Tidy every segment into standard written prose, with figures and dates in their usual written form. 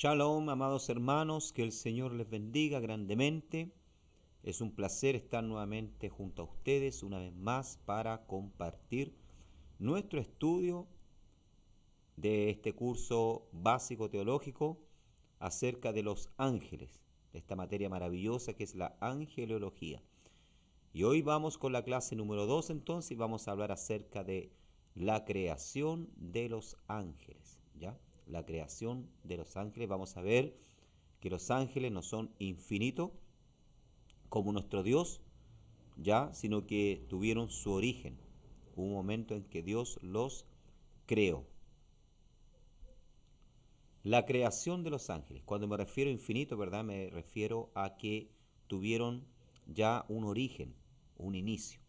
Shalom, amados hermanos, que el Señor les bendiga grandemente. Es un placer estar nuevamente junto a ustedes una vez más para compartir nuestro estudio de este curso básico teológico acerca de los ángeles, de esta materia maravillosa que es la angelología. Y hoy vamos con la clase número 2 entonces y vamos a hablar acerca de la creación de los ángeles, ¿ya? La creación de los ángeles. Vamos a ver que los ángeles no son infinitos como nuestro Dios, ya, sino que tuvieron su origen. Hubo un momento en que Dios los creó. La creación de los ángeles. Cuando me refiero a infinito, ¿verdad? Me refiero a que tuvieron ya un origen, un inicio.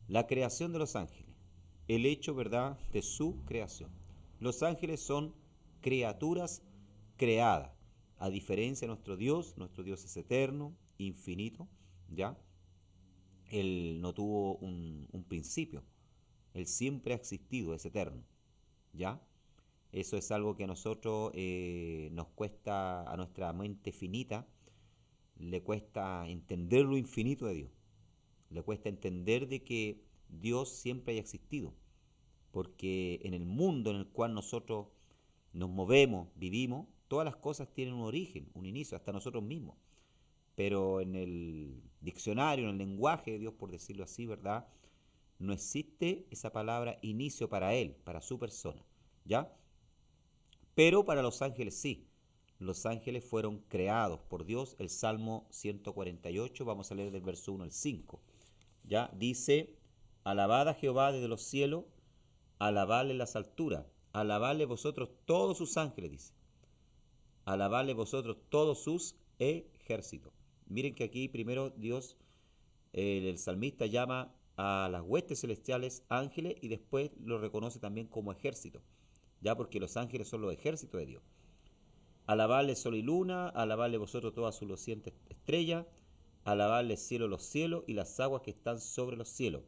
La creación de los ángeles. El hecho, ¿verdad?, de su creación. Los ángeles son criaturas creadas. A diferencia de nuestro Dios es eterno, infinito, ¿ya? Él no tuvo un principio. Él siempre ha existido, es eterno, ¿ya? Eso es algo que a nosotros nos cuesta, a nuestra mente finita, le cuesta entender lo infinito de Dios. Le cuesta entender de que Dios siempre haya existido. Porque en el mundo en el cual nosotros nos movemos, vivimos, todas las cosas tienen un origen, un inicio, hasta nosotros mismos. Pero en el diccionario, en el lenguaje de Dios, por decirlo así, ¿verdad?, no existe esa palabra inicio para Él, para su persona, ¿ya? Pero para los ángeles sí. Los ángeles fueron creados por Dios. El Salmo 148, vamos a leer del verso 1 al 5. ¿Ya? Dice, alabad a Jehová desde los cielos, alabadle en las alturas, alabadle vosotros todos sus ángeles, dice. Alabadle vosotros todos sus ejércitos. Miren que aquí primero Dios, el salmista llama a las huestes celestiales ángeles y después lo reconoce también como ejército, ya porque los ángeles son los ejércitos de Dios. Alabadle sol y luna, alabadle vosotros todas sus lucientes estrellas, alabadle cielo los cielos y las aguas que están sobre los cielos.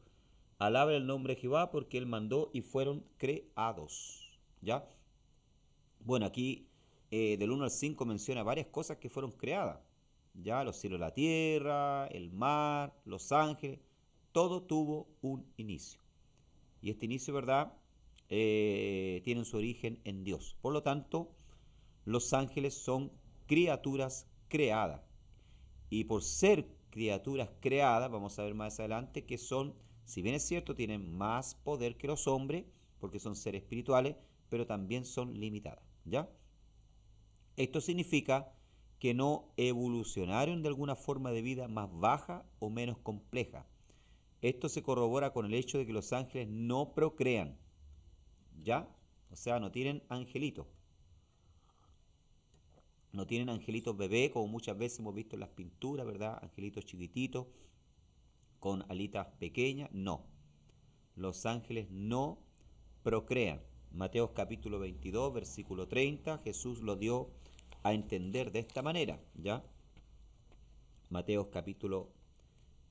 Alaben el nombre de Jehová porque Él mandó y fueron creados. ¿Ya? Bueno, aquí del 1 al 5 menciona varias cosas que fueron creadas. Ya, los cielos, la tierra, el mar, los ángeles, todo tuvo un inicio. Y este inicio, ¿verdad?, tiene su origen en Dios. Por lo tanto, los ángeles son criaturas creadas. Y por ser criaturas creadas, vamos a ver más adelante, que son, si bien es cierto, tienen más poder que los hombres, porque son seres espirituales, pero también son limitadas, ¿ya? Esto significa que no evolucionaron de alguna forma de vida más baja o menos compleja. Esto se corrobora con el hecho de que los ángeles no procrean, ¿ya? O sea, no tienen angelitos. No tienen angelitos bebé, como muchas veces hemos visto en las pinturas, ¿verdad? Angelitos chiquititos, con alitas pequeñas. No. Los ángeles no procrean. Mateo capítulo 22, versículo 30, Jesús lo dio a entender de esta manera, ¿ya? Mateo capítulo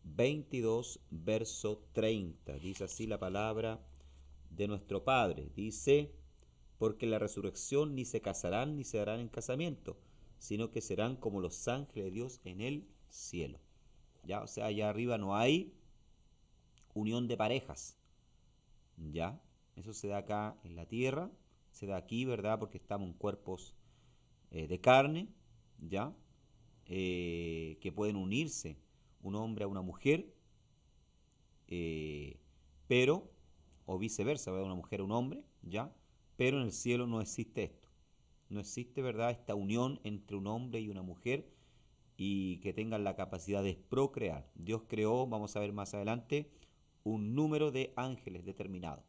22, verso 30. Dice así la palabra de nuestro Padre. Dice, porque en la resurrección ni se casarán ni se darán en casamiento, sino que serán como los ángeles de Dios en el cielo. ¿Ya? O sea, allá arriba no hay unión de parejas. ¿Ya? Eso se da acá en la tierra, se da aquí, ¿verdad? Porque estamos en cuerpos de carne, ¿ya? Que pueden unirse un hombre a una mujer, pero, o viceversa, ¿verdad? Una mujer a un hombre, ¿ya? Pero en el cielo no existe esto. No existe, ¿verdad?, esta unión entre un hombre y una mujer y que tengan la capacidad de procrear. Dios creó, vamos a ver más adelante, un número de ángeles determinado.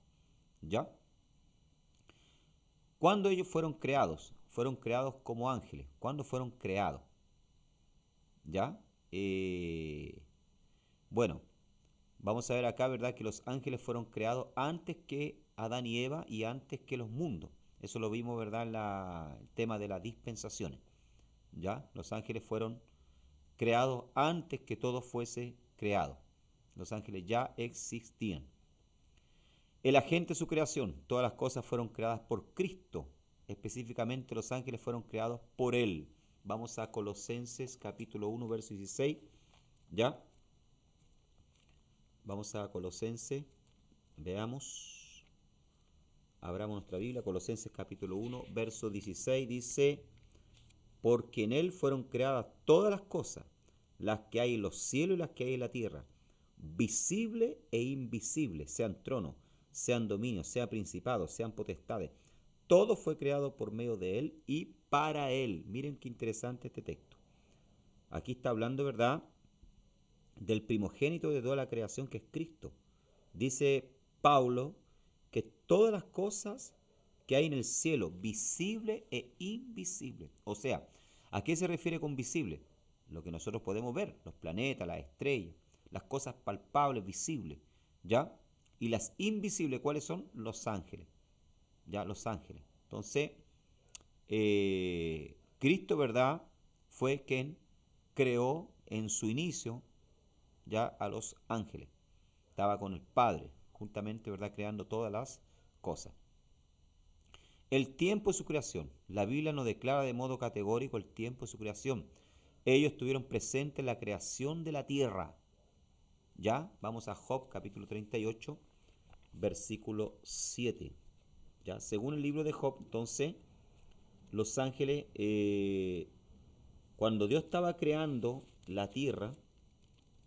¿Ya? ¿Cuándo ellos fueron creados? Fueron creados como ángeles. ¿Cuándo fueron creados? ¿Ya? Bueno, vamos a ver acá, ¿verdad?, que los ángeles fueron creados antes que Adán y Eva y antes que los mundos. Eso lo vimos, ¿verdad?, en el tema de las dispensaciones. ¿Ya? Los ángeles fueron creados antes que todo fuese creado. Los ángeles ya existían. El agente de su creación, todas las cosas fueron creadas por Cristo. específicamente los ángeles fueron creados por Él. Vamos a Colosenses capítulo 1, verso 16, ¿ya? Vamos a Colosenses, veamos, abramos nuestra Biblia, Colosenses capítulo 1, verso 16, dice, porque en Él fueron creadas todas las cosas, las que hay en los cielos y las que hay en la tierra, visibles e invisibles, sean tronos, sean dominios, sean principados, sean potestades. Todo fue creado por medio de Él y para Él. Miren qué interesante este texto. Aquí está hablando, ¿verdad?, del primogénito de toda la creación, que es Cristo. Dice Pablo que todas las cosas que hay en el cielo, visible e invisible. O sea, ¿a qué se refiere con visible? Lo que nosotros podemos ver, los planetas, las estrellas, las cosas palpables, visibles, ¿ya? Y las invisibles, ¿cuáles son? Los ángeles, ¿ya? Los ángeles. Entonces, Cristo, ¿verdad?, fue quien creó en su inicio ya a los ángeles. Estaba con el Padre, juntamente, ¿verdad?, creando todas las cosas. El tiempo de su creación. La Biblia no declara de modo categórico el tiempo de su creación. Ellos estuvieron presentes en la creación de la tierra. Ya, vamos a Job capítulo 38, versículo 7. Ya, según el libro de Job, entonces, los ángeles, cuando Dios estaba creando la tierra,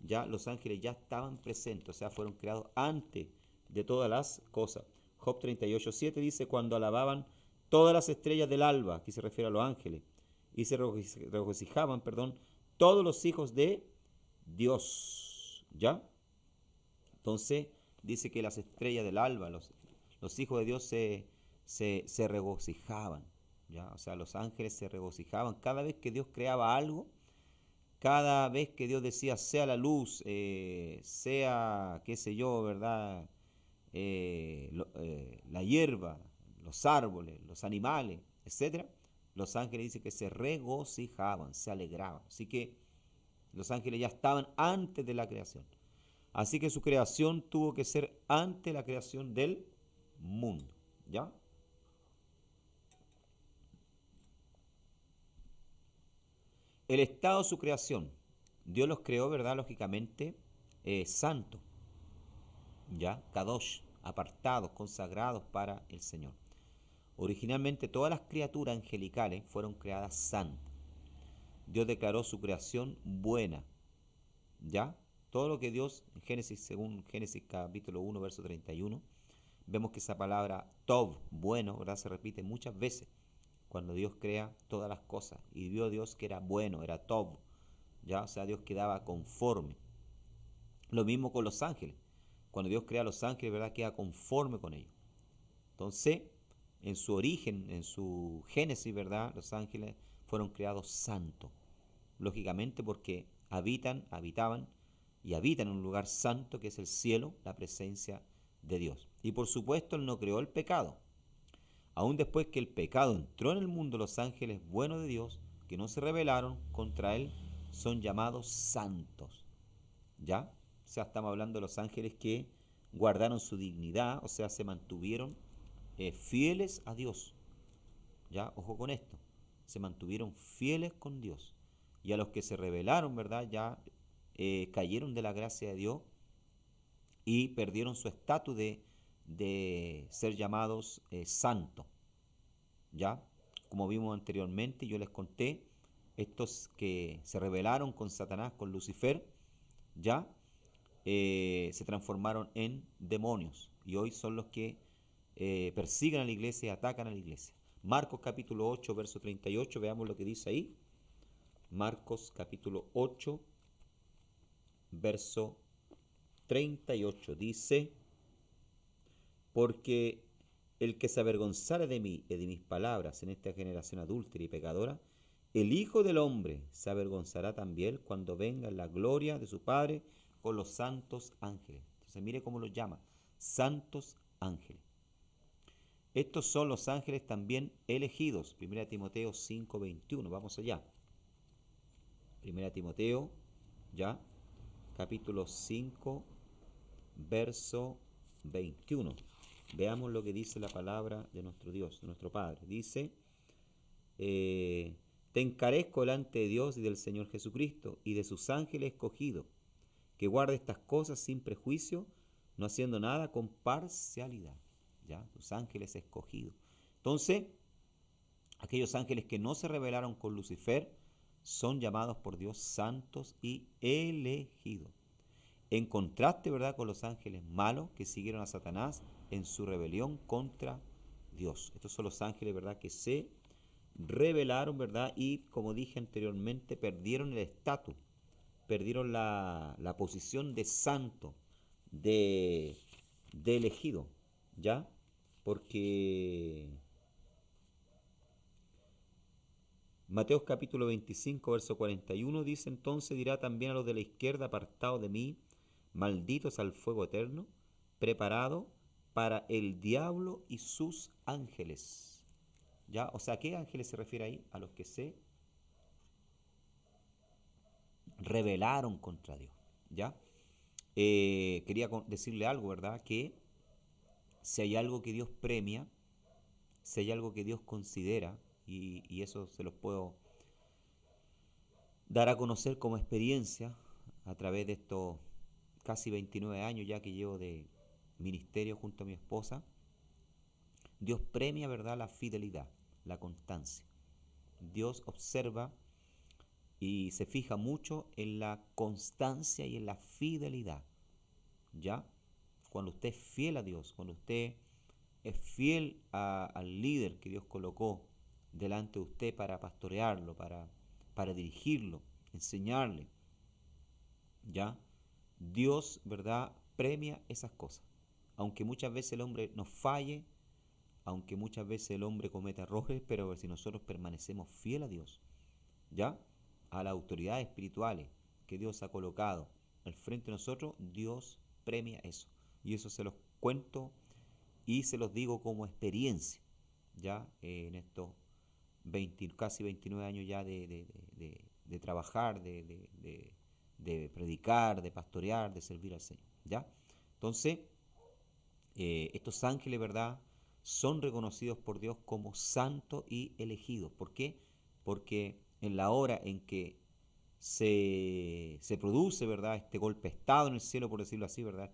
ya los ángeles ya estaban presentes, o sea, fueron creados antes de todas las cosas. Job 38:7 dice, cuando alababan todas las estrellas del alba, aquí se refiere a los ángeles, y se regocijaban, todos los hijos de Dios, ¿ya? Entonces, dice que las estrellas del alba, los hijos de Dios se regocijaban, ¿ya? O sea, los ángeles se regocijaban cada vez que Dios creaba algo. Cada vez que Dios decía, sea la luz, sea, qué sé yo, ¿verdad? La hierba, los árboles, los animales, etcétera, los ángeles dicen que se regocijaban, se alegraban. Así que los ángeles ya estaban antes de la creación. Así que su creación tuvo que ser antes de la creación del mundo, ¿ya? El estado de su creación. Dios los creó, ¿verdad? Lógicamente, santos, ¿ya? Kadosh, apartados, consagrados para el Señor. Originalmente todas las criaturas angelicales fueron creadas santas. Dios declaró su creación buena, ¿ya? Todo lo que Dios, en Génesis, según Génesis capítulo 1, verso 31, vemos que esa palabra Tov, bueno, ¿verdad?, se repite muchas veces cuando Dios crea todas las cosas. Y vio Dios que era bueno, era Tov, ¿ya? O sea, Dios quedaba conforme. Lo mismo con los ángeles. Cuando Dios crea a los ángeles, ¿verdad?, queda conforme con ellos. Entonces, en su origen, en su génesis, ¿verdad?, los ángeles fueron creados santos. Lógicamente porque habitaban y habitan en un lugar santo que es el cielo, la presencia de Dios. Y por supuesto, Él no creó el pecado. Aún después que el pecado entró en el mundo, los ángeles buenos de Dios, que no se rebelaron contra Él, son llamados santos. ¿Ya? O sea, estamos hablando de los ángeles que guardaron su dignidad, o sea, se mantuvieron fieles a Dios. ¿Ya? Ojo con esto. Se mantuvieron fieles con Dios. Y a los que se rebelaron, ¿verdad?, ya cayeron de la gracia de Dios y perdieron su estatus de ser llamados santos. ¿Ya? Como vimos anteriormente, yo les conté, estos que se rebelaron con Satanás, con Lucifer, ¿ya? Se transformaron en demonios y hoy son los que persiguen a la iglesia y atacan a la iglesia. Marcos capítulo 8, verso 38, veamos lo que dice ahí. Marcos capítulo 8, verso 38, dice, porque el que se avergonzare de mí y de mis palabras en esta generación adúltera y pecadora, el Hijo del Hombre se avergonzará también cuando venga en la gloria de su Padre con los santos ángeles. Entonces mire cómo los llama, santos ángeles. Estos son los ángeles también elegidos. 1 Timoteo 5:21, vamos allá. 1 Timoteo, ya, capítulo 5, verso 21. Veamos lo que dice la palabra de nuestro Dios, de nuestro Padre. Dice, te encarezco delante de Dios y del Señor Jesucristo y de sus ángeles escogidos, que guarde estas cosas sin prejuicio, no haciendo nada con parcialidad. ¿Ya? Sus ángeles escogidos. Entonces, aquellos ángeles que no se rebelaron con Lucifer son llamados por Dios santos y elegidos. En contraste, ¿verdad?, con los ángeles malos que siguieron a Satanás en su rebelión contra Dios. Estos son los ángeles, ¿verdad?, que se rebelaron, ¿verdad? Y como dije anteriormente, perdieron el estatus, perdieron la posición de santo, de, de elegido, ¿ya? Porque Mateo capítulo 25, verso 41 dice, entonces dirá también a los de la izquierda, apartados de mí, malditos al fuego eterno, preparado para el diablo y sus ángeles. ¿Ya? O sea, ¿a qué ángeles se refiere ahí? A los que se rebelaron contra Dios. ¿Ya? Quería decirle algo, ¿verdad? Que si hay algo que Dios premia, si hay algo que Dios considera, y eso se los puedo dar a conocer como experiencia a través de estos casi 29 años ya que llevo de ministerio junto a mi esposa, Dios premia, ¿verdad?, la fidelidad, la constancia. Dios observa y se fija mucho en la constancia y en la fidelidad. ¿Ya? Cuando usted es fiel a Dios, cuando usted es fiel al líder que Dios colocó delante de usted para pastorearlo, para dirigirlo, enseñarle, ¿ya? Dios, ¿verdad?, premia esas cosas. Aunque muchas veces el hombre nos falle, aunque muchas veces el hombre cometa errores, pero si nosotros permanecemos fiel a Dios, ¿ya?, a las autoridades espirituales que Dios ha colocado al frente de nosotros, Dios premia eso. Y eso se los cuento y se los digo como experiencia, ¿ya? En estos 20, casi 29 años ya de trabajar, de predicar, de pastorear, de servir al Señor, ¿ya? Entonces, estos ángeles, ¿verdad?, son reconocidos por Dios como santos y elegidos. ¿Por qué? Porque en la hora en que se produce, ¿verdad?, este golpe de estado en el cielo, por decirlo así, ¿verdad?,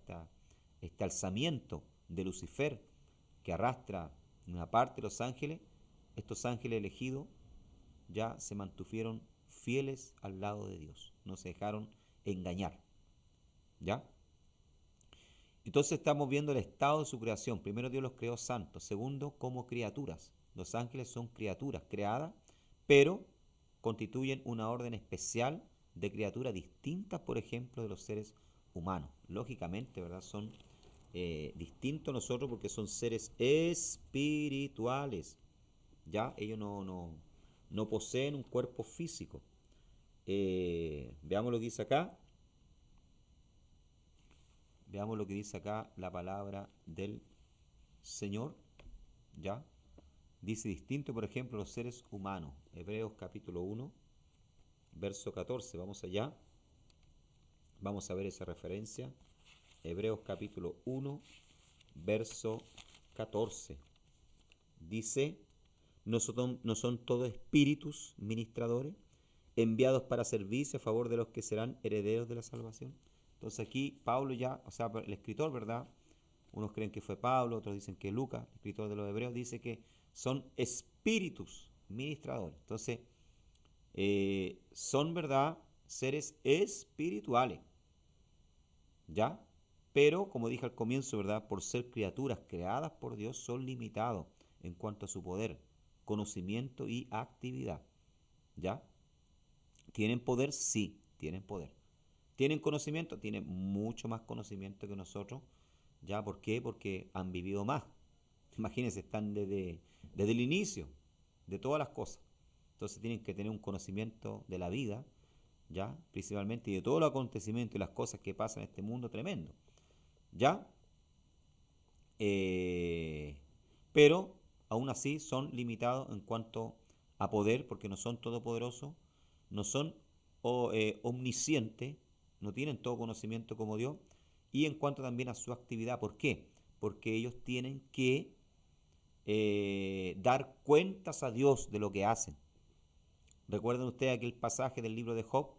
este alzamiento de Lucifer que arrastra una parte de los ángeles, estos ángeles elegidos ya se mantuvieron fieles al lado de Dios, no se dejaron engañar, ¿ya? Entonces estamos viendo el estado de su creación. Primero, Dios los creó santos. Segundo, como criaturas. Los ángeles son criaturas creadas, pero constituyen una orden especial de criaturas distintas, por ejemplo, de los seres humanos. Lógicamente, ¿verdad?, son distintos a nosotros porque son seres espirituales. ¿Ya? Ellos no poseen un cuerpo físico. Veamos lo que dice acá. Veamos lo que dice acá la palabra del Señor, ¿ya? Dice distinto, por ejemplo, los seres humanos. Hebreos capítulo 1, verso 14. Vamos allá. Vamos a ver esa referencia. Hebreos capítulo 1, verso 14. Dice, no son todos espíritus ministradores, enviados para servicio a favor de los que serán herederos de la salvación. Entonces aquí Pablo ya, o sea, el escritor, ¿verdad? Unos creen que fue Pablo, otros dicen que Lucas, el escritor de los Hebreos, dice que son espíritus ministradores. Entonces, son, ¿verdad?, seres espirituales, ¿ya? Pero, como dije al comienzo, ¿verdad?, por ser criaturas creadas por Dios, son limitados en cuanto a su poder, conocimiento y actividad, ¿ya? ¿Tienen poder? Sí, tienen poder. ¿Tienen conocimiento? Tienen mucho más conocimiento que nosotros. ¿Ya? ¿Por qué? Porque han vivido más. Imagínense, están desde el inicio de todas las cosas. Entonces tienen que tener un conocimiento de la vida, ¿ya? Principalmente, y de todos los acontecimientos y las cosas que pasan en este mundo tremendo, ¿ya? Pero aún así son limitados en cuanto a poder, porque no son todopoderosos, no son omniscientes, no tienen todo conocimiento como Dios, y en cuanto también a su actividad. ¿Por qué? porque ellos tienen que dar cuentas a Dios de lo que hacen. Recuerden ustedes aquel pasaje del libro de Job,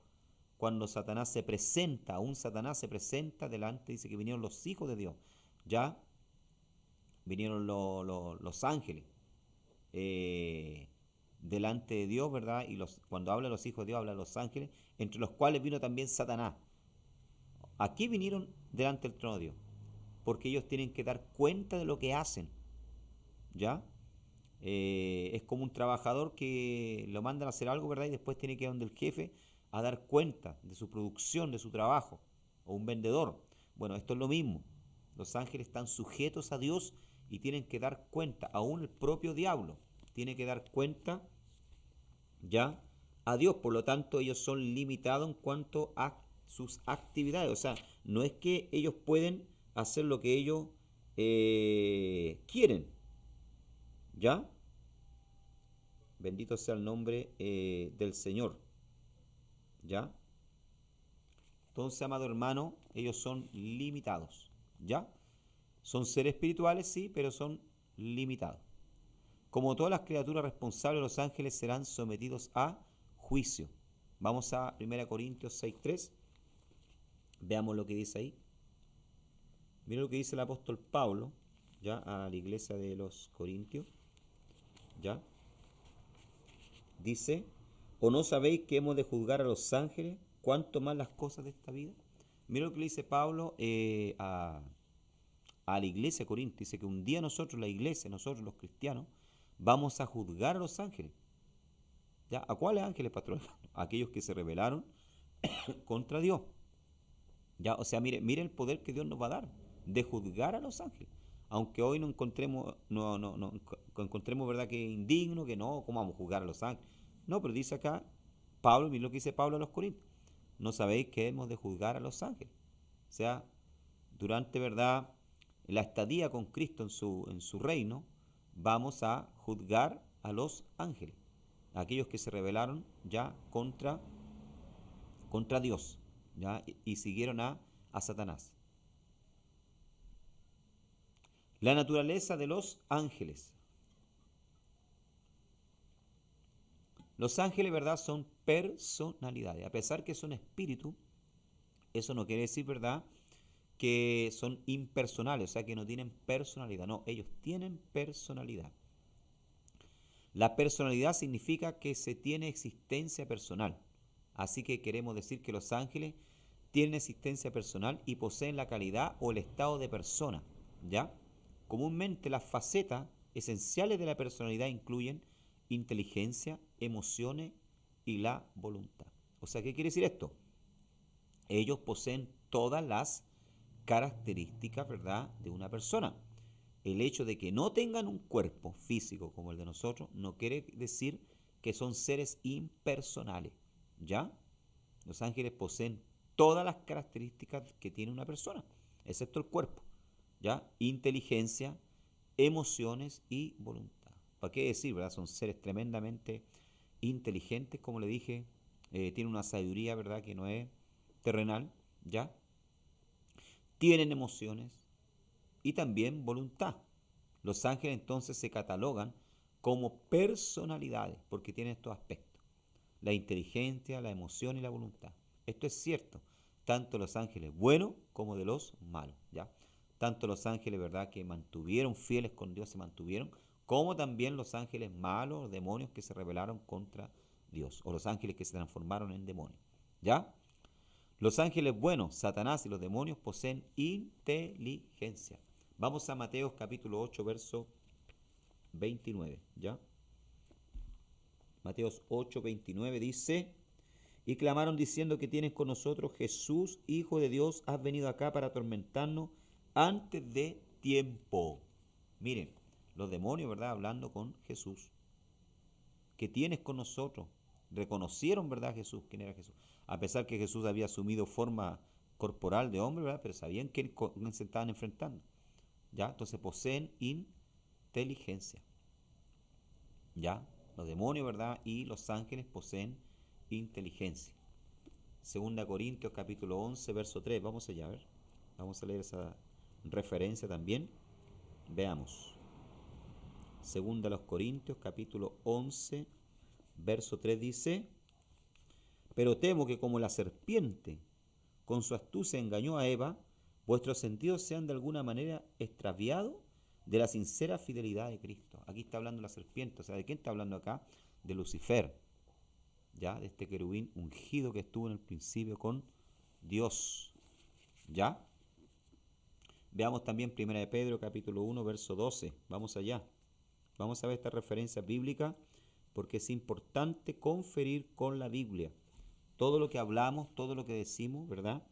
cuando Satanás se presenta, un Satanás se presenta delante, dice que vinieron los hijos de Dios, ya vinieron los ángeles delante de Dios, ¿verdad? Y cuando habla de los hijos de Dios, habla de los ángeles, entre los cuales vino también Satanás. Aquí vinieron delante del trono de Dios, porque ellos tienen que dar cuenta de lo que hacen, ¿ya? Es como un trabajador que lo mandan a hacer algo, ¿verdad? Y después tiene que ir donde el jefe a dar cuenta de su producción, de su trabajo, o un vendedor. Bueno, esto es lo mismo. Los ángeles están sujetos a Dios y tienen que dar cuenta, aún el propio diablo tiene que dar cuenta ya a Dios. Por lo tanto, ellos son limitados en cuanto a sus actividades. O sea, no es que ellos pueden hacer lo que ellos quieren, ¿ya? Bendito sea el nombre del Señor, ¿ya? Entonces, amado hermano, ellos son limitados, ¿ya? Son seres espirituales, sí, pero son limitados. Como todas las criaturas responsables, los ángeles serán sometidos a juicio. Vamos a 1 Corintios 6:3. Veamos lo que dice ahí. Mira lo que dice el apóstol Pablo, ya, a la iglesia de los Corintios, ya. Dice, ¿o no sabéis que hemos de juzgar a los ángeles, cuánto más las cosas de esta vida? Mira lo que le dice Pablo a la iglesia de Corinto. Dice que un día nosotros, la iglesia, nosotros los cristianos, vamos a juzgar a los ángeles. ¿Ya? ¿A cuáles ángeles, pastor? A aquellos que se rebelaron contra Dios. ¿Ya? O sea, mire el poder que Dios nos va a dar de juzgar a los ángeles. Aunque hoy no encontremos, encontremos verdad que es indigno, que no, ¿cómo vamos a juzgar a los ángeles? No, pero dice acá Pablo, mira lo que dice Pablo a los Corintios. No sabéis que hemos de juzgar a los ángeles. O sea, durante verdad la estadía con Cristo en su reino, vamos a juzgar a los ángeles, aquellos que se rebelaron ya contra Dios, ¿ya? Y siguieron a Satanás. La naturaleza de los ángeles. Los ángeles, ¿verdad?, son personalidades. A pesar que son espíritus, eso no quiere decir, ¿verdad?, que son impersonales, o sea, que no tienen personalidad. No, ellos tienen personalidad. La personalidad significa que se tiene existencia personal. Así que queremos decir que los ángeles tienen existencia personal y poseen la calidad o el estado de persona, ¿ya? Comúnmente las facetas esenciales de la personalidad incluyen inteligencia, emociones y la voluntad. O sea, ¿qué quiere decir esto? Ellos poseen todas las características, ¿verdad?, de una persona. El hecho de que no tengan un cuerpo físico como el de nosotros no quiere decir que son seres impersonales, ¿ya? Los ángeles poseen todas las características que tiene una persona, excepto el cuerpo, ¿ya? Inteligencia, emociones y voluntad. ¿Para qué decir, verdad? Son seres tremendamente inteligentes, como le dije, tienen una sabiduría, ¿verdad?, que no es terrenal, ¿ya? Tienen emociones y también voluntad. Los ángeles entonces se catalogan como personalidades porque tienen estos aspectos: la inteligencia, la emoción y la voluntad. Esto es cierto, tanto de los ángeles buenos como de los malos, ¿ya? Tanto los ángeles, ¿verdad?, que mantuvieron fieles con Dios, se mantuvieron, como también los ángeles malos, los demonios que se rebelaron contra Dios, o los ángeles que se transformaron en demonios, ¿ya? Los ángeles buenos, Satanás y los demonios poseen inteligencia. Vamos a Mateo capítulo 8, verso 29, ¿ya? Mateo 8, 29 dice, y clamaron diciendo, que tienes con nosotros, Jesús, Hijo de Dios, has venido acá para atormentarnos antes de tiempo. Miren, los demonios, ¿verdad?, hablando con Jesús, que tienes con nosotros, reconocieron, ¿verdad?, Jesús, quién era Jesús, a pesar que Jesús había asumido forma corporal de hombre, ¿verdad?, pero sabían que se estaban enfrentando, ¿ya? Entonces poseen inteligencia, ¿ya? Los demonios, ¿verdad?, y los ángeles poseen inteligencia. Segunda Corintios capítulo 11, verso 3, vamos allá, a ver. Vamos a leer esa referencia también. Veamos. Segunda a los Corintios, capítulo 11, verso 3 dice: pero temo que como la serpiente con su astucia engañó a Eva, vuestros sentidos sean de alguna manera extraviados de la sincera fidelidad de Cristo. Aquí está hablando la serpiente, o sea, ¿de quién está hablando acá? De Lucifer, ya, de este querubín ungido que estuvo en el principio con Dios, ¿ya? Veamos también 1 de Pedro, capítulo 1, verso 12. Vamos allá. Vamos a ver esta referencia bíblica porque es importante conferir con la Biblia. Todo lo que hablamos, todo lo que decimos, ¿verdad?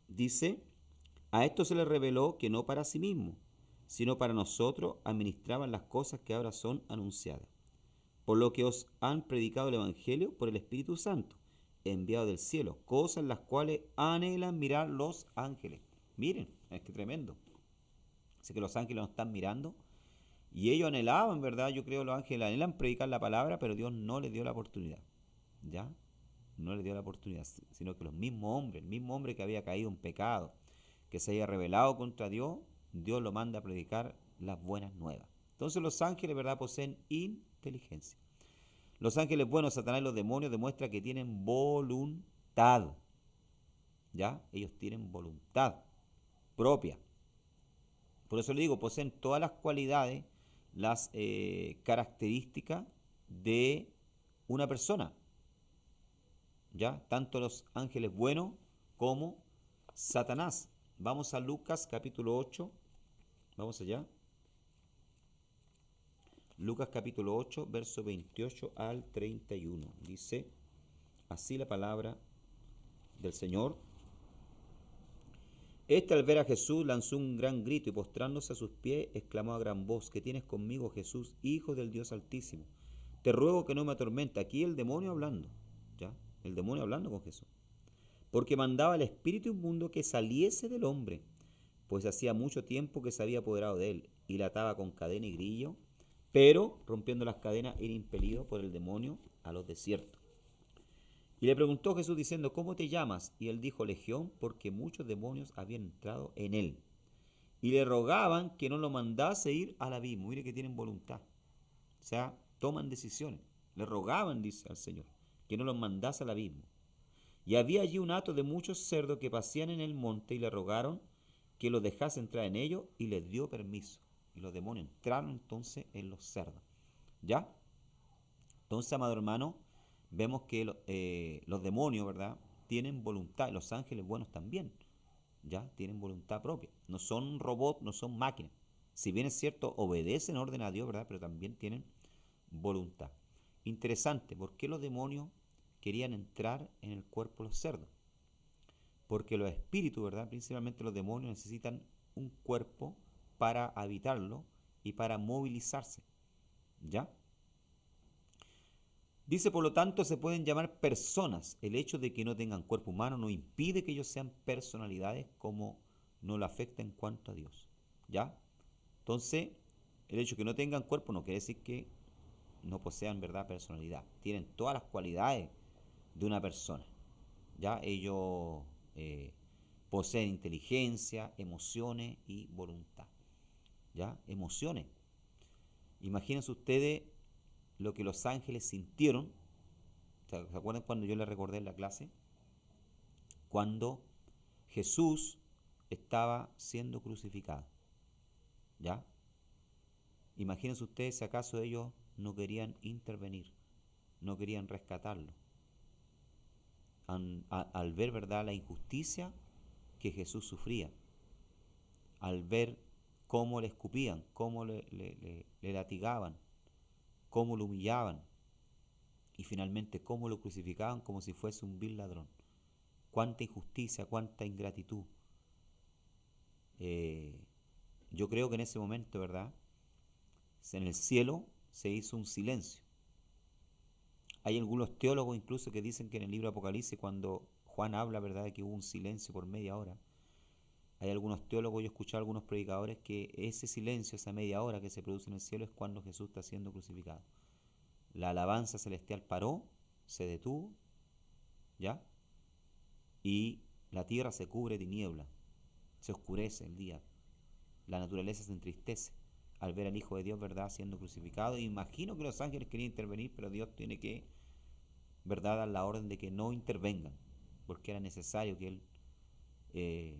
Dice, a esto se le reveló que no para sí mismo, sino para nosotros administraban las cosas que ahora son anunciadas. Por lo que os han predicado el Evangelio por el Espíritu Santo, enviado del cielo, cosas las cuales anhelan mirar los ángeles. Miren, es que tremendo. Así que los ángeles nos están mirando y ellos anhelaban, ¿verdad? Yo creo que los ángeles anhelan predicar la palabra, pero Dios no les dio la oportunidad. ¿Ya? No les dio la oportunidad, sino que los mismos hombres, el mismo hombre que había caído en pecado, que se haya rebelado contra Dios, Dios lo manda a predicar las buenas nuevas. Entonces los ángeles, ¿verdad?, poseen inteligencia. Los ángeles buenos, Satanás y los demonios demuestran que tienen voluntad. ¿Ya? Ellos tienen voluntad propia. Por eso le digo, poseen todas las cualidades, las características de una persona. ¿Ya? Tanto los ángeles buenos como Satanás. Vamos a Lucas capítulo 8. Vamos allá. Lucas capítulo 8, verso 28 al 31. Dice así la palabra del Señor. Este al ver a Jesús lanzó un gran grito y postrándose a sus pies exclamó a gran voz: ¿Qué tienes conmigo, Jesús, Hijo del Dios Altísimo? Te ruego que no me atormente. Aquí el demonio hablando. ¿Ya? El demonio hablando con Jesús. Porque mandaba al espíritu inmundo que saliese del hombre, pues hacía mucho tiempo que se había apoderado de él, y la ataba con cadena y grillo, pero, rompiendo las cadenas, era impelido por el demonio a los desiertos. Y le preguntó Jesús diciendo: ¿Cómo te llamas? Y él dijo: Legión, porque muchos demonios habían entrado en él. Y le rogaban que no lo mandase ir al abismo. Mire que tienen voluntad. O sea, toman decisiones. Le rogaban, dice al Señor, que no los mandase al abismo. Y había allí un hato de muchos cerdos que pasían en el monte y le rogaron que los dejase entrar en ellos y les dio permiso. Y los demonios entraron entonces en los cerdos. ¿Ya? Entonces, amado hermano, vemos que los demonios, ¿verdad?, tienen voluntad. Los ángeles buenos también, ¿ya? Tienen voluntad propia. No son robots, no son máquinas. Si bien es cierto, obedecen orden a Dios, ¿verdad?, pero también tienen voluntad. Interesante, ¿por qué los demonios querían entrar en el cuerpo de los cerdos? Porque los espíritus, ¿verdad?, principalmente los demonios, necesitan un cuerpo para habitarlo y para movilizarse. ¿Ya? Dice, por lo tanto, se pueden llamar personas. El hecho de que no tengan cuerpo humano no impide que ellos sean personalidades, como no lo afecta en cuanto a Dios. ¿Ya? Entonces, el hecho de que no tengan cuerpo no quiere decir que no posean, ¿verdad?, personalidad. Tienen todas las cualidades de una persona. ¿Ya? Ellos poseen inteligencia, emociones y voluntad. ¿Ya? Emociones. Imagínense ustedes lo que los ángeles sintieron. ¿Se acuerdan cuando yo les recordé en la clase? Cuando Jesús estaba siendo crucificado. ¿Ya? Imagínense ustedes si acaso ellos no querían intervenir, no querían rescatarlo. Al ver, ¿verdad?, la injusticia que Jesús sufría, al ver cómo le escupían, cómo le latigaban, cómo lo humillaban y finalmente cómo lo crucificaban como si fuese un vil ladrón. Cuánta injusticia, cuánta ingratitud. Yo creo que en ese momento, ¿verdad?, en el cielo se hizo un silencio. Hay algunos teólogos incluso que dicen que en el libro Apocalipsis, cuando Juan habla, ¿verdad?, de que hubo un silencio por media hora, hay algunos teólogos, yo he escuchado a algunos predicadores que ese silencio, esa media hora que se produce en el cielo, es cuando Jesús está siendo crucificado. La alabanza celestial paró, se detuvo, ¿ya? Y La tierra se cubre de niebla, se oscurece el día, la naturaleza se entristece al ver al Hijo de Dios, ¿verdad?, siendo crucificado. Y imagino que los ángeles querían intervenir, pero Dios tiene que, ¿verdad?, dar la orden de que no intervengan, porque era necesario que Él eh,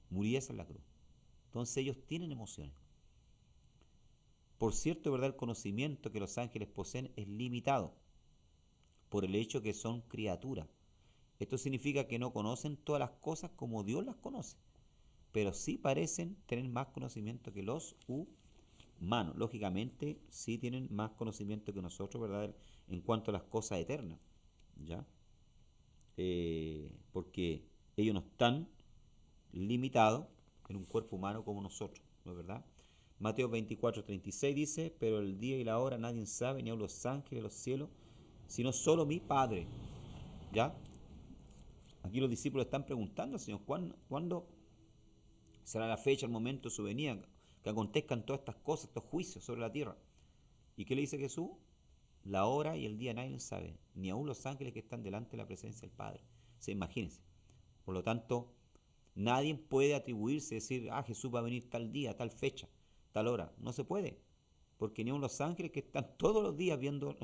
muriese en la cruz. Entonces ellos tienen emociones. Por cierto, ¿verdad?, el conocimiento que los ángeles poseen es limitado por el hecho que son criaturas. Esto significa que no conocen todas las cosas como Dios las conoce, pero sí parecen tener más conocimiento que los humanos. Lógicamente, sí tienen más conocimiento que nosotros, ¿verdad?, en cuanto a las cosas eternas, ¿ya? Porque ellos no están limitados en un cuerpo humano como nosotros, ¿no es verdad? Mateo 24:36 dice, pero el día y la hora nadie sabe, ni aun los ángeles de los cielos, sino solo mi Padre, ¿ya? Aquí los discípulos están preguntando al Señor, ¿cuándo será la fecha, el momento de su venida, que acontezcan todas estas cosas, estos juicios sobre la tierra? ¿Y qué le dice Jesús? La hora y el día nadie lo sabe, ni aun los ángeles que están delante de la presencia del Padre. Se imagínense. Por lo tanto, nadie puede atribuirse, decir, Jesús va a venir tal día, tal fecha, tal hora. No se puede, porque ni aun los ángeles que están todos los días viendo,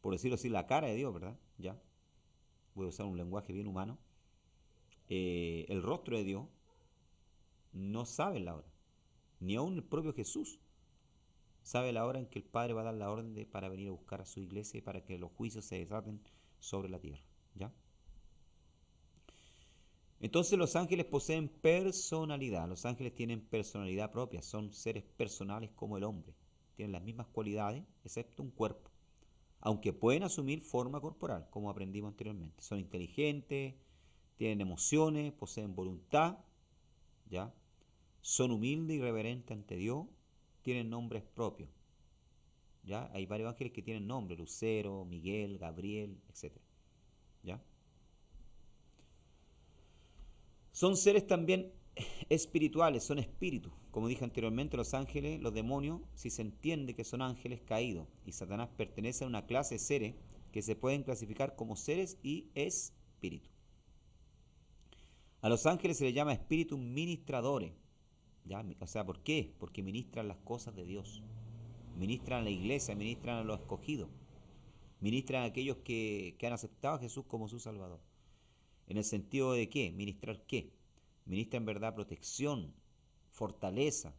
por decirlo así, la cara de Dios, ¿verdad? Ya, voy a usar un lenguaje bien humano, el rostro de Dios, no saben la hora. Ni aun el propio Jesús sabe la hora en que el Padre va a dar la orden para venir a buscar a su iglesia y para que los juicios se desaten sobre la tierra. ¿Ya? Entonces los ángeles poseen personalidad. Los ángeles tienen personalidad propia. Son seres personales como el hombre. Tienen las mismas cualidades, excepto un cuerpo. Aunque pueden asumir forma corporal, como aprendimos anteriormente. Son inteligentes, tienen emociones, poseen voluntad, ¿ya? Son humildes y reverentes ante Dios, tienen nombres propios. ¿Ya? Hay varios ángeles que tienen nombres, Lucero, Miguel, Gabriel, etc. ¿Ya? Son seres también espirituales, son espíritus. Como dije anteriormente, los ángeles, los demonios, si se entiende que son ángeles caídos, y Satanás pertenece a una clase de seres que se pueden clasificar como seres y espíritus. A los ángeles se les llama espíritus ministradores. ¿Ya? O sea, ¿por qué? Porque ministran las cosas de Dios. Ministran a la iglesia, ministran a los escogidos, ministran a aquellos que han aceptado a Jesús como su Salvador. ¿En el sentido de qué? ¿Ministrar qué? Ministran, verdad, protección, fortaleza,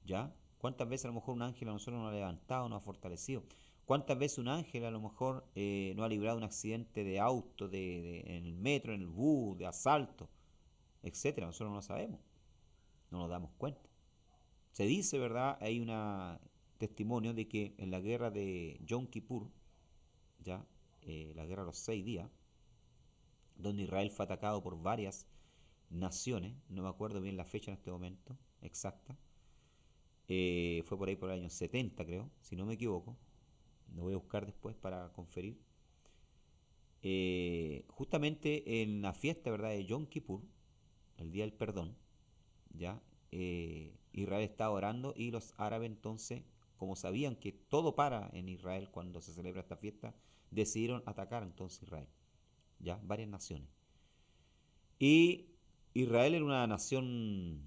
¿ya? ¿Cuántas veces a lo mejor un ángel a nosotros nos ha levantado, nos ha fortalecido? ¿Cuántas veces un ángel a lo mejor nos ha librado de un accidente de auto, en el metro, en el bus, de asalto, etcétera? Nosotros no lo sabemos, no nos damos cuenta. Se dice, ¿verdad? Hay un testimonio de que en la guerra de Yom Kippur, ¿ya? La guerra de los 6 días, donde Israel fue atacado por varias naciones, no me acuerdo bien la fecha en este momento exacta, fue por ahí por el año 70 creo, si no me equivoco, lo voy a buscar después para conferir. Justamente en la fiesta, ¿verdad?, de Yom Kippur, el día del perdón, ¿ya? Israel estaba orando y los árabes entonces, como sabían que todo para en Israel cuando se celebra esta fiesta, decidieron atacar entonces Israel, ¿ya? Varias naciones. Y Israel era una nación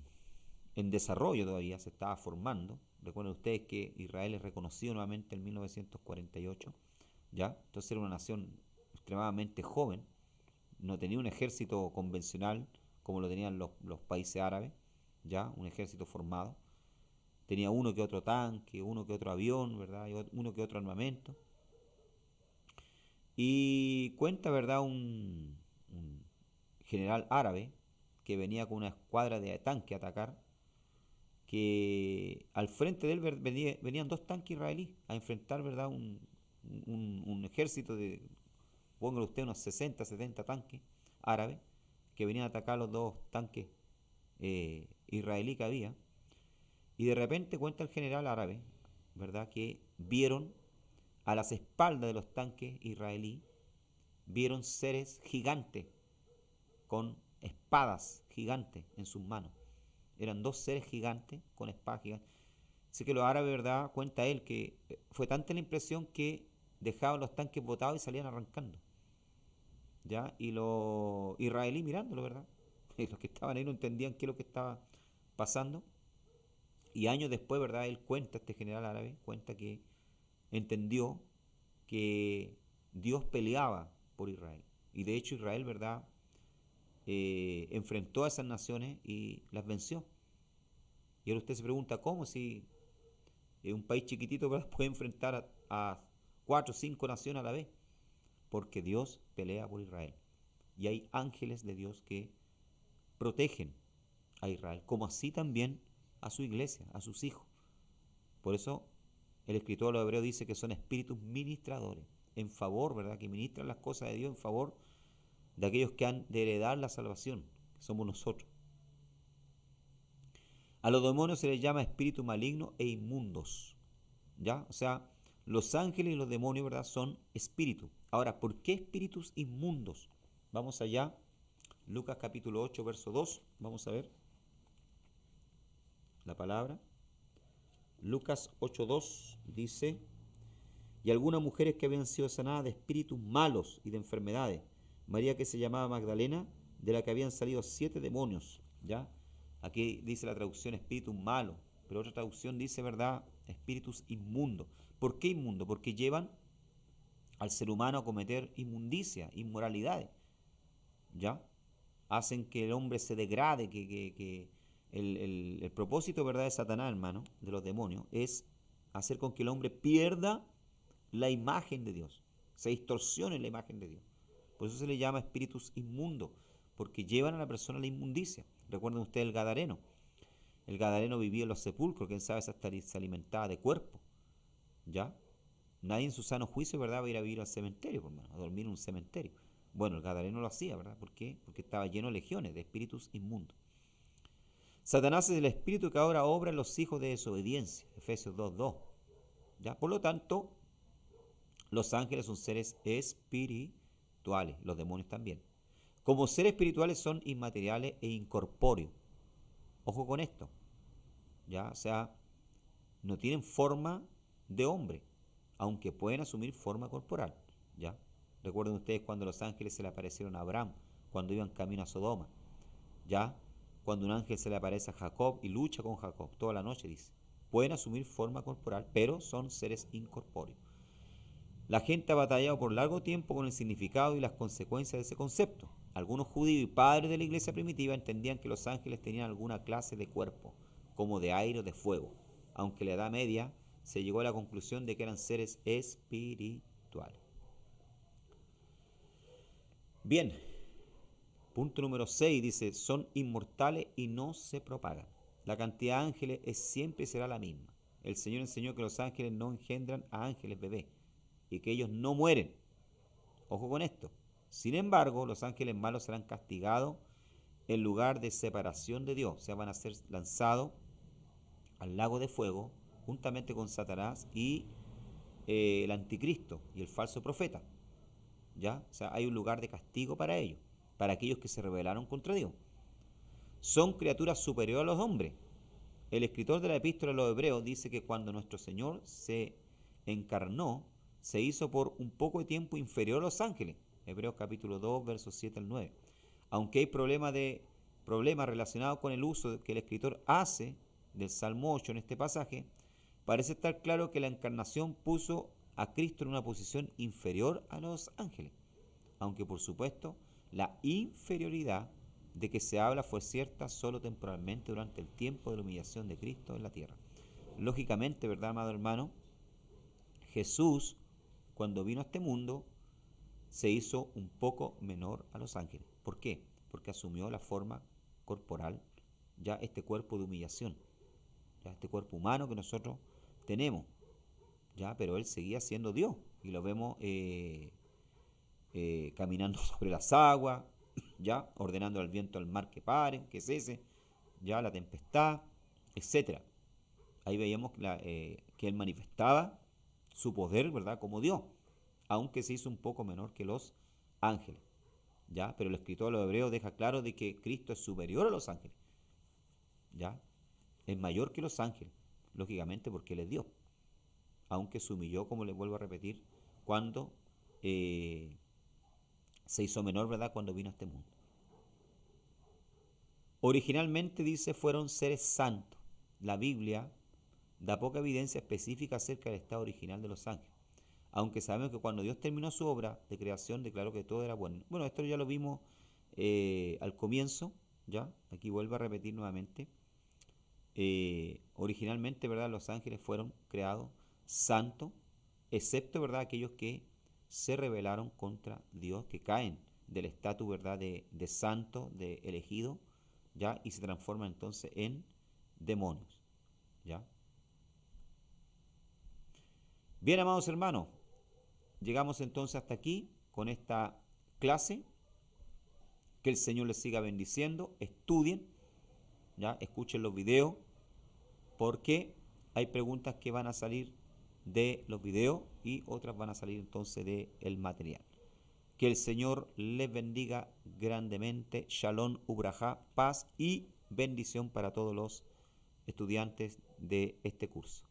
en desarrollo todavía, se estaba formando. Recuerden ustedes que Israel es reconocido nuevamente en 1948, ¿ya? Entonces era una nación extremadamente joven, no tenía un ejército convencional como lo tenían los países árabes, ¿ya? Un ejército formado. Tenía uno que otro tanque, uno que otro avión, ¿verdad? Y uno que otro armamento. Y cuenta, ¿verdad?, un general árabe que venía con una escuadra de tanque a atacar, que al frente de él venían dos tanques israelíes a enfrentar, ¿verdad?, un ejército de, póngale usted, unos 60, 70 tanques árabes que venían a atacar los dos tanques israelí que había. Y de repente cuenta el general árabe, ¿verdad?, que vieron a las espaldas de los tanques israelí, vieron seres gigantes con espadas gigantes en sus manos. Eran dos seres gigantes con espadas gigantes. Así que los árabes, ¿verdad?, cuenta él que fue tanta la impresión que dejaban los tanques botados y salían arrancando. ¿ya? Y los israelíes mirándolo, ¿verdad? Y los que estaban ahí no entendían qué es lo que estaba pasando. Y años después, ¿verdad? Él cuenta, este general árabe, cuenta que entendió que Dios peleaba por Israel. Y de hecho Israel, ¿verdad? Enfrentó a esas naciones y las venció. Y ahora usted se pregunta, ¿cómo si un país chiquitito, ¿verdad? Puede enfrentar a cuatro o cinco naciones a la vez? Porque Dios pelea por Israel. Y hay ángeles de Dios que protegen a Israel, como así también a su iglesia, a sus hijos. Por eso el escritor de los Hebreos dice que son espíritus ministradores, en favor, ¿verdad? Que ministran las cosas de Dios en favor de aquellos que han de heredar la salvación, que somos nosotros. A los demonios se les llama espíritus malignos e inmundos, ¿ya? O sea, los ángeles y los demonios, ¿verdad? Son espíritus. Ahora, ¿por qué espíritus inmundos? Vamos allá, Lucas capítulo 8, verso 2, vamos a ver la palabra. Lucas 8:2 dice, y algunas mujeres que habían sido sanadas de espíritus malos y de enfermedades, María que se llamaba Magdalena, de la que habían salido 7 demonios, ¿ya? Aquí dice la traducción espíritus malos, pero otra traducción dice, ¿verdad? Espíritus inmundos. ¿Por qué inmundos? Porque llevan al ser humano a cometer inmundicia, inmoralidades, ¿ya? Hacen que el hombre se degrade, que el propósito, ¿verdad?, de Satanás, hermano, de los demonios, es hacer con que el hombre pierda la imagen de Dios, se distorsione la imagen de Dios. Por eso se le llama espíritus inmundos, porque llevan a la persona a la inmundicia. Recuerden ustedes el Gadareno. El Gadareno vivía en los sepulcros, quién sabe si hasta se alimentaba de cuerpo, ¿ya? Nadie en su sano juicio, ¿verdad?, va a ir a vivir al cementerio, hermano, a dormir en un cementerio. Bueno, el Gadareno lo hacía, ¿verdad? ¿Por qué? Porque estaba lleno de legiones, de espíritus inmundos. Satanás es el espíritu que ahora obra en los hijos de desobediencia, Efesios 2:2. ¿Ya? Por lo tanto, los ángeles son seres espirituales, los demonios también. Como seres espirituales son inmateriales e incorpóreos. Ojo con esto, ¿ya? O sea, no tienen forma de hombre, aunque pueden asumir forma corporal, ¿ya? Recuerden ustedes cuando los ángeles se le aparecieron a Abraham, cuando iban camino a Sodoma, ¿ya? Cuando un ángel se le aparece a Jacob y lucha con Jacob toda la noche, dice. Pueden asumir forma corporal, pero son seres incorpóreos. La gente ha batallado por largo tiempo con el significado y las consecuencias de ese concepto. Algunos judíos y padres de la iglesia primitiva entendían que los ángeles tenían alguna clase de cuerpo, como de aire o de fuego, aunque en la Edad Media se llegó a la conclusión de que eran seres espirituales. Bien, punto número 6 dice, son inmortales y no se propagan. La cantidad de ángeles es siempre y será la misma. El Señor enseñó que los ángeles no engendran a ángeles bebés y que ellos no mueren. Ojo con esto. Sin embargo, los ángeles malos serán castigados en lugar de separación de Dios. O sea, van a ser lanzados al lago de fuego juntamente con Satanás y el anticristo y el falso profeta. ¿Ya? O sea, hay un lugar de castigo para ellos, para aquellos que se rebelaron contra Dios. Son criaturas superiores a los hombres. El escritor de la epístola a los Hebreos dice que cuando nuestro Señor se encarnó, se hizo por un poco de tiempo inferior a los ángeles. Hebreos capítulo 2, versos 7 al 9. Aunque hay problemas relacionados con el uso que el escritor hace del Salmo 8 en este pasaje, parece estar claro que la encarnación puso a Cristo en una posición inferior a los ángeles. Aunque por supuesto la inferioridad de que se habla fue cierta solo temporalmente durante el tiempo de la humillación de Cristo en la tierra. Lógicamente, ¿verdad, amado hermano? Jesús, cuando vino a este mundo, se hizo un poco menor a los ángeles. ¿Por qué? Porque asumió la forma corporal, ya este cuerpo de humillación, ya este cuerpo humano que nosotros tenemos, ya, pero él seguía siendo Dios y lo vemos caminando sobre las aguas, ya, ordenando al viento al mar que paren, que cese, ya, la tempestad, etcétera. Ahí veíamos que él manifestaba su poder, ¿verdad?, como Dios, aunque se hizo un poco menor que los ángeles, ¿ya? Pero el escritor de los Hebreos deja claro de que Cristo es superior a los ángeles, ¿ya? Es mayor que los ángeles, lógicamente porque Él es Dios, aunque se humilló, como les vuelvo a repetir, cuando Se hizo menor, ¿verdad?, cuando vino a este mundo. Originalmente, dice, fueron seres santos. La Biblia da poca evidencia específica acerca del estado original de los ángeles, aunque sabemos que cuando Dios terminó su obra de creación declaró que todo era bueno. Bueno, esto ya lo vimos al comienzo, ¿ya? Aquí vuelvo a repetir nuevamente. Originalmente, ¿verdad?, los ángeles fueron creados santos, excepto, ¿verdad?, aquellos que se rebelaron contra Dios, que caen del estatus, ¿verdad?, de santo, de elegido, ¿ya? Y se transforman entonces en demonios, ¿ya? Bien, amados hermanos, llegamos entonces hasta aquí con esta clase. Que el Señor les siga bendiciendo. Estudien, ¿ya? Escuchen los videos, porque hay preguntas que van a salir de los videos y otras van a salir entonces del material. Que el Señor les bendiga grandemente. Shalom, ubrajá, paz y bendición para todos los estudiantes de este curso.